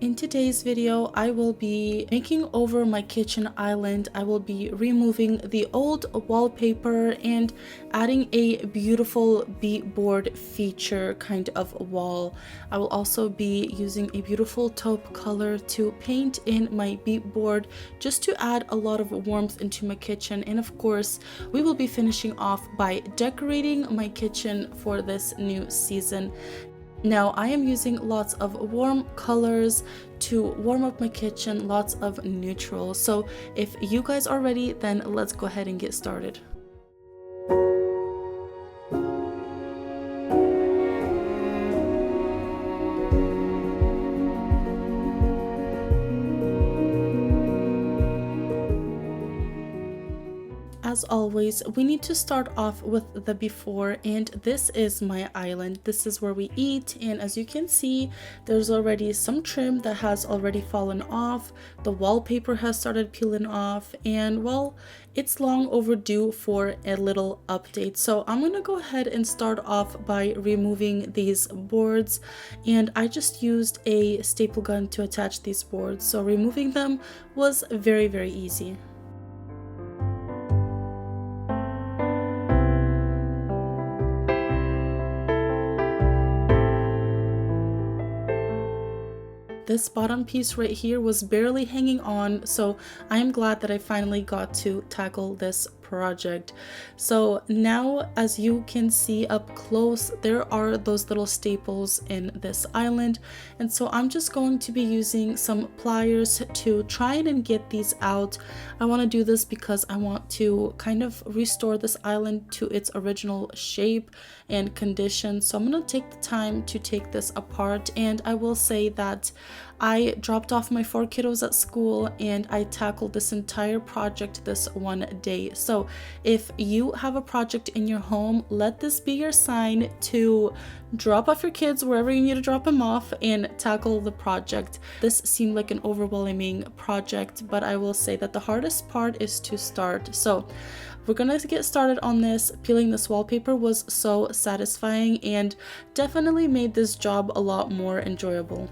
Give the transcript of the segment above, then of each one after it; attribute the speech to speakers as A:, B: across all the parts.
A: In today's video, I will be making over my kitchen island. I will be removing the old wallpaper and adding a beautiful beadboard feature kind of wall. I will also be using a beautiful taupe color to paint in my beadboard just to add a lot of warmth into my kitchen. And of course, we will be finishing off by decorating my kitchen for this new season. Now I am using lots of warm colors to warm up my kitchen, lots of neutrals. So if you guys are ready, then let's go ahead and get started. As always, we need to start off with the before, and this is my island. This is where we eat, and as you can see, there's already some trim that has already fallen off. The wallpaper has started peeling off, and well, it's long overdue for a little update. So I'm gonna go ahead and start off by removing these boards, and I just used a staple gun to attach these boards, so removing them was very easy. This bottom piece right here was barely hanging on, so I am glad that I finally got to tackle this project. So now, as you can see up close, there are those little staples in this island, and so I'm just going to be using some pliers to try and get these out. I want to do this because I want to kind of restore this island to its original shape and condition. So I'm going to take the time to take this apart, and I will say that I dropped off my 4 kiddos at school and I tackled this entire project this one day. So if you have a project in your home, let this be your sign to drop off your kids wherever you need to drop them off and tackle the project. This seemed like an overwhelming project, but I will say that the hardest part is to start. So we're gonna get started on this. Peeling this wallpaper was so satisfying and definitely made this job a lot more enjoyable.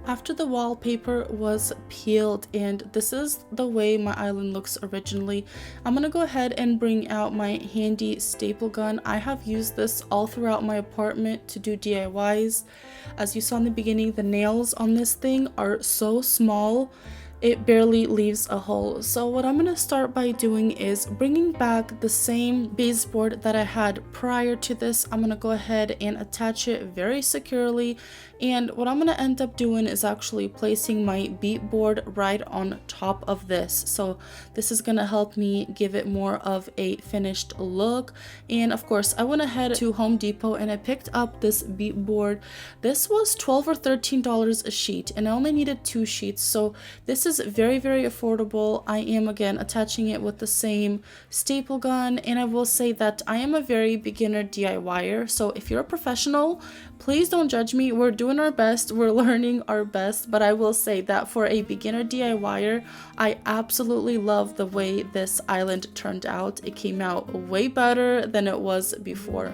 A: After the wallpaper was peeled, and this is the way my island looks originally, I'm gonna go ahead and bring out my handy staple gun. I have used this all throughout my apartment to do DIYs. As you saw in the beginning, the nails on this thing are so small, it barely leaves a hole. So what I'm going to start by doing is bringing back the same baseboard that I had prior to this. I'm going to go ahead and attach it very securely, and what I'm going to end up doing is actually placing my beadboard right on top of this. So this is going to help me give it more of a finished look. And of course, I went ahead to Home Depot and I picked up this beadboard. This was $12 or $13 a sheet, and I only needed 2 sheets, so this is very affordable. I am again attaching it with the same staple gun, and I will say that I am a very beginner DIYer, so if you're a professional, please don't judge me. We're doing our best, we're learning our best, but I will say that for a beginner DIYer, I absolutely love the way this island turned out. It came out way better than it was before.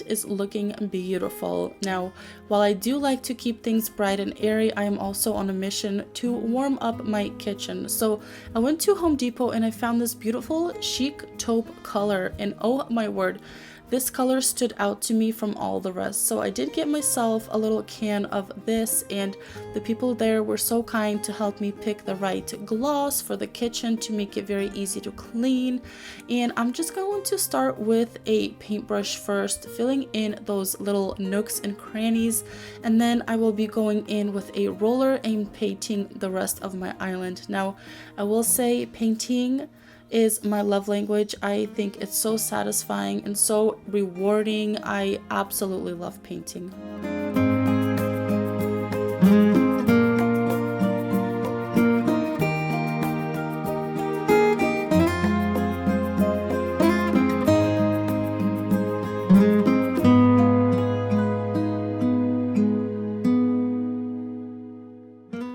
A: Is looking beautiful. Now, while I do like to keep things bright and airy, I am also on a mission to warm up my kitchen. So I went to Home Depot and I found this beautiful chic taupe color, and oh my word, this color stood out to me from all the rest. So I did get myself a little can of this, and the people there were so kind to help me pick the right gloss for the kitchen to make it very easy to clean. And I'm just going to start with a paintbrush first, filling in those little nooks and crannies, and then I will be going in with a roller and painting the rest of my island. Now, I will say painting is my love language. I think it's so satisfying and so rewarding. I absolutely love painting.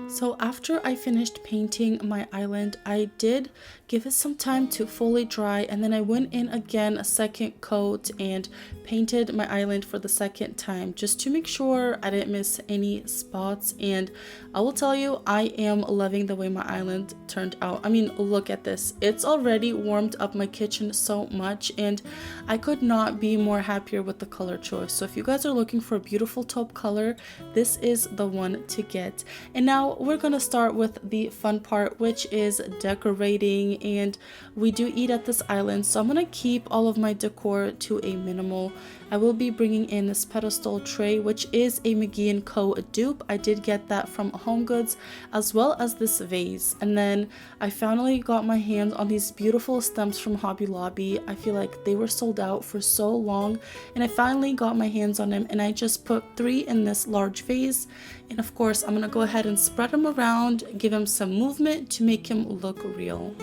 A: So after I finished painting my island, I did give it some time to fully dry, and then I went in again a second coat and painted my island for the second time just to make sure I didn't miss any spots. And I will tell you, I am loving the way my island turned out. I mean, look at this. It's already warmed up my kitchen so much, and I could not be more happier with the color choice. So if you guys are looking for a beautiful taupe color, this is the one to get. And now we're gonna start with the fun part, which is decorating. And we do eat at this island, so I'm gonna keep all of my decor to a minimal. I will be bringing in this pedestal tray, which is a McGee & Co. dupe. I did get that from Home Goods, as well as this vase. And then I finally got my hands on these beautiful stems from Hobby Lobby. I feel like they were sold out for so long, and I finally got my hands on them, and I just put 3 in this large vase. And of course, I'm gonna go ahead and spread them around, give him some movement to make him look real.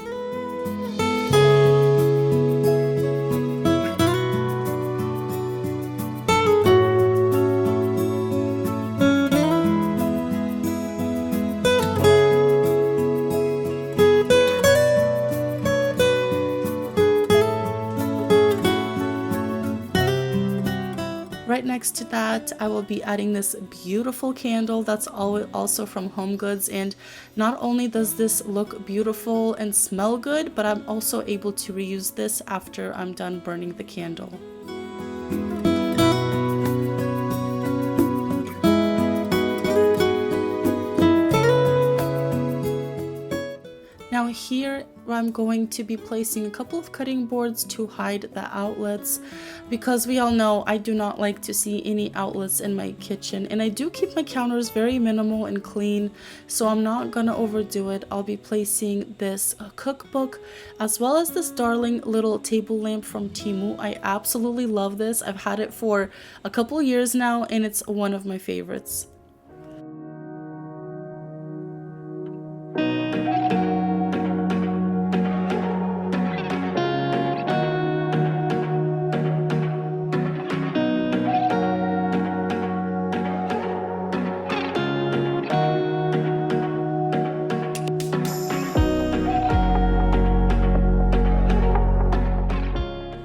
A: Right next to that, I will be adding this beautiful candle that's also from Home Goods, and not only does this look beautiful and smell good, but I'm also able to reuse this after I'm done burning the candle. Now here I'm going to be placing a couple of cutting boards to hide the outlets, because we all know I do not like to see any outlets in my kitchen, and I do keep my counters very minimal and clean, so I'm not gonna overdo it. I'll be placing this cookbook, as well as this darling little table lamp from TEMU. I absolutely love this. I've had it for a couple years now, and it's one of my favorites.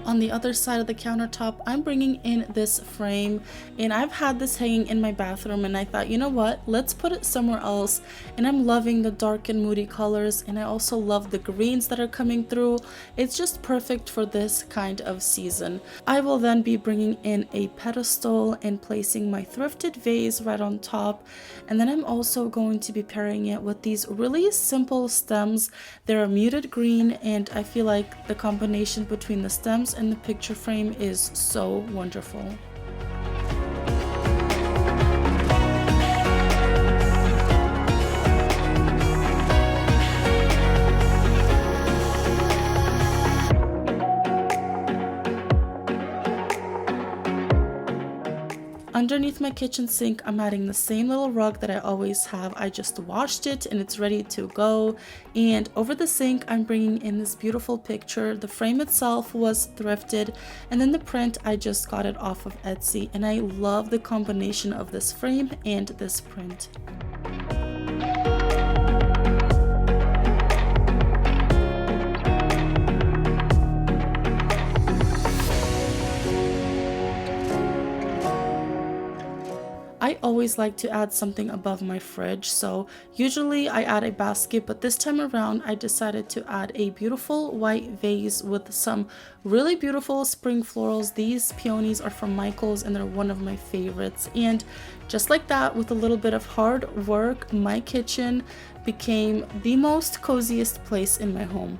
A: On the other side of the countertop, I'm bringing in this frame, and I've had this hanging in my bathroom, and I thought, you know what, let's put it somewhere else. And I'm loving the dark and moody colors, and I also love the greens that are coming through. It's just perfect for this kind of season. I will then be bringing in a pedestal and placing my thrifted vase right on top, and then I'm also going to be pairing it with these really simple stems. They're a muted green, and I feel like the combination between the stems and the picture frame is so wonderful. Underneath my kitchen sink, I'm adding the same little rug that I always have. I just washed it and it's ready to go. And over the sink, I'm bringing in this beautiful picture. The frame itself was thrifted, and then the print, I just got it off of Etsy. And I love the combination of this frame and this print. I always like to add something above my fridge, so usually I add a basket, but this time around I decided to add a beautiful white vase with some really beautiful spring florals. These peonies are from Michael's and they're one of my favorites. And just like that, with a little bit of hard work, my kitchen became the most coziest place in my home.